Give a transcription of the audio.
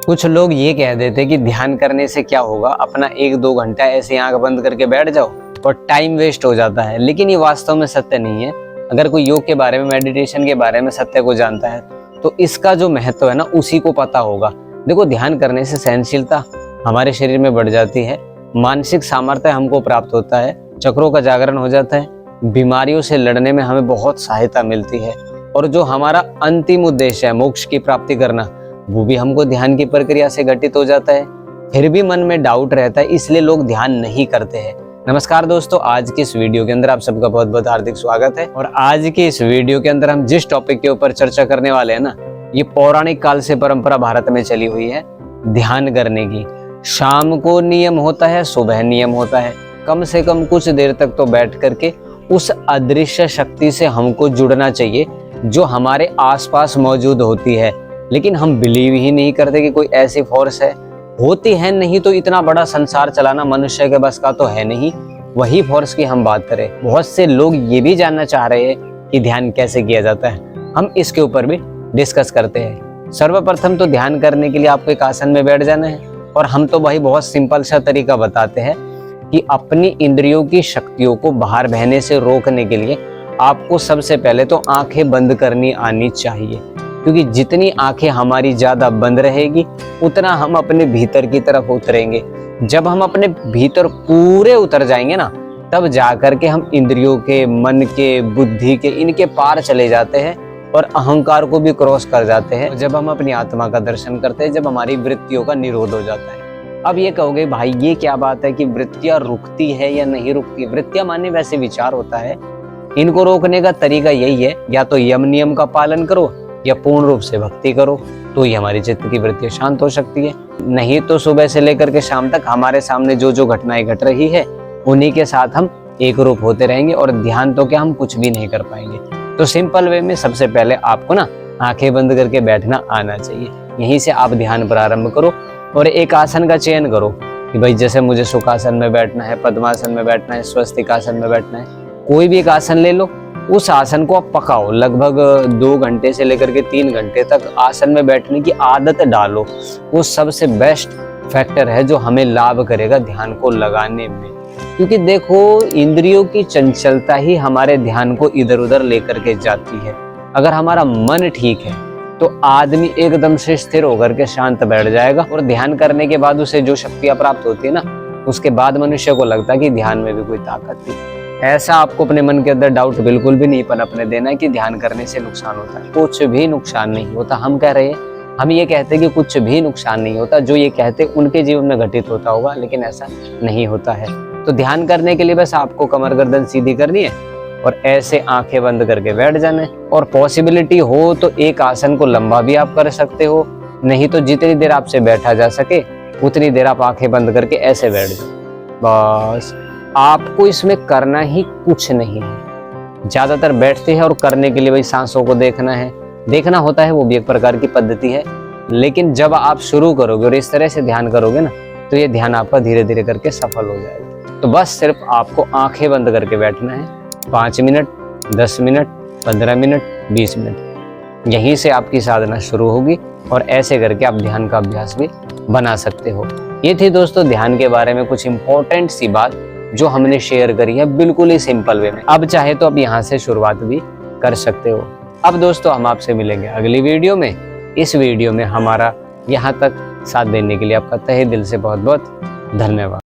कुछ लोग ये कह देते कि ध्यान करने से क्या होगा, अपना 1-2 घंटा ऐसे आंख बंद करके बैठ जाओ और टाइम वेस्ट हो जाता है। लेकिन ये वास्तव में सत्य नहीं है। अगर कोई योग के बारे में, मेडिटेशन के बारे में सत्य को जानता है तो इसका जो महत्व है ना, उसी को पता होगा। देखो, ध्यान करने से सहनशीलता हमारे शरीर में बढ़ जाती है, मानसिक सामर्थ्य हमको प्राप्त होता है, चक्रों का जागरण हो जाता है, बीमारियों से लड़ने में हमें बहुत सहायता मिलती है, और जो हमारा अंतिम उद्देश्य है मोक्ष की प्राप्ति करना, वो भी हमको ध्यान की प्रक्रिया से घटित हो जाता है। फिर भी मन में डाउट रहता है, इसलिए लोग ध्यान नहीं करते हैं। नमस्कार दोस्तों, आज की इस वीडियो के अंदर आप सबका बहुत बहुत हार्दिक स्वागत है। और आज की इस वीडियो के अंदर हम जिस टॉपिक के ऊपर चर्चा करने वाले हैं ना, ये पौराणिक काल से परंपरा भारत में चली हुई है ध्यान करने की। शाम को नियम होता है, सुबह नियम होता है, कम से कम कुछ देर तक तो बैठ करके उस अदृश्य शक्ति से हमको जुड़ना चाहिए जो हमारे आसपास मौजूद होती है। लेकिन हम बिलीव ही नहीं करते कि कोई ऐसी फोर्स है, होती है नहीं तो इतना बड़ा संसार चलाना मनुष्य के बस का तो है नहीं। वही फोर्स की हम बात करें, बहुत से लोग ये भी जानना चाह रहे हैं कि ध्यान कैसे किया जाता है। हम इसके ऊपर भी डिस्कस करते हैं। सर्वप्रथम तो ध्यान करने के लिए आपको एक आसन में बैठ जाना है, और हम तो भाई बहुत सिंपल सा तरीका बताते हैं कि अपनी इंद्रियों की शक्तियों को बाहर बहने से रोकने के लिए आपको सबसे पहले तो आंखें बंद करनी आनी चाहिए। क्योंकि जितनी आंखें हमारी ज्यादा बंद रहेगी उतना हम अपने भीतर की तरफ उतरेंगे। जब हम अपने भीतर पूरे उतर जाएंगे ना, तब जाकर के हम इंद्रियों के, मन के, बुद्धि के, इनके पार चले जाते हैं और अहंकार को भी क्रॉस कर जाते हैं। जब हम अपनी आत्मा का दर्शन करते हैं, जब हमारी वृत्तियों का निरोध हो जाता है। अब ये कहोगे भाई ये क्या बात है कि वृत्तियां रुकती है या नहीं रुकती। वृत्तियां माने वैसे विचार होता है, इनको रोकने का तरीका यही है, या तो यम नियम का पालन करो या पूर्ण रूप से भक्ति करो, तो ही हमारी चित्त की वृत्तियां शांत हो सकती है। नहीं तो सुबह से लेकर के शाम तक हमारे सामने जो जो घटनाएं घट रही है उन्हीं के साथ हम एक रूप होते रहेंगे, और ध्यान तो क्या, हम कुछ भी नहीं कर पाएंगे। तो सिंपल वे में सबसे पहले आपको ना आंखें बंद करके बैठना आना चाहिए। यहीं से आप ध्यान प्रारंभ करो और एक आसन का चयन करो कि भाई जैसे मुझे सुखासन में बैठना है, पद्मासन में बैठना है, स्वस्तिकासन में बैठना है। कोई भी एक आसन ले लो, उस आसन को आप पकाओ। लगभग 2 घंटे से लेकर के 3 घंटे तक आसन में बैठने की आदत डालो। वो सबसे बेस्ट फैक्टर है जो हमें लाभ करेगा ध्यान को लगाने में। क्योंकि देखो, इंद्रियों की चंचलता ही हमारे ध्यान को इधर उधर लेकर के जाती है। अगर हमारा मन ठीक है तो आदमी एकदम से स्थिर होकर के शांत बैठ जाएगा, और ध्यान करने के बाद उसे जो शक्तियां प्राप्त होती है ना, उसके बाद मनुष्य को लगता है कि ध्यान में भी कोई ताकत थी। ऐसा आपको अपने मन के अंदर डाउट बिल्कुल भी नहीं पनपने देना है कि ध्यान करने से नुकसान होता है। कुछ भी नुकसान नहीं होता। हम कह रहे हैं, हम ये कहते हैं कि कुछ भी नुकसान नहीं होता। जो ये कहते उनके जीवन में घटित होता होगा, लेकिन ऐसा नहीं होता है। तो ध्यान करने के लिए बस आपको कमर गर्दन सीधी करनी है और ऐसे आंखें बंद करके बैठ जाना है। और पॉसिबिलिटी हो तो एक आसन को लंबा भी आप कर सकते हो, नहीं तो जितनी देर आपसे बैठा जा सके उतनी देर आप आंखें बंद करके ऐसे बैठ जाओ। बस आपको इसमें करना ही कुछ नहीं है। ज्यादातर बैठते हैं और करने के लिए भाई सांसों को देखना है, देखना होता है, वो भी एक प्रकार की पद्धति है। लेकिन जब आप शुरू करोगे और इस तरह से ध्यान करोगे ना, तो ये ध्यान आपका धीरे धीरे करके सफल हो जाएगा। तो बस सिर्फ आपको आंखें बंद करके बैठना है। 5 मिनट, 10 मिनट, 15 मिनट, 20 मिनट, यहीं से आपकी साधना शुरू होगी, और ऐसे करके आप ध्यान का अभ्यास भी बना सकते हो। ये थी दोस्तों ध्यान के बारे में कुछ इंपॉर्टेंट सी बात जो हमने शेयर करी है, बिल्कुल ही सिंपल वे में। अब चाहे तो अब यहाँ से शुरुआत भी कर सकते हो। अब दोस्तों हम आपसे मिलेंगे अगली वीडियो में। इस वीडियो में हमारा यहाँ तक साथ देने के लिए आपका तहे दिल से बहुत बहुत धन्यवाद।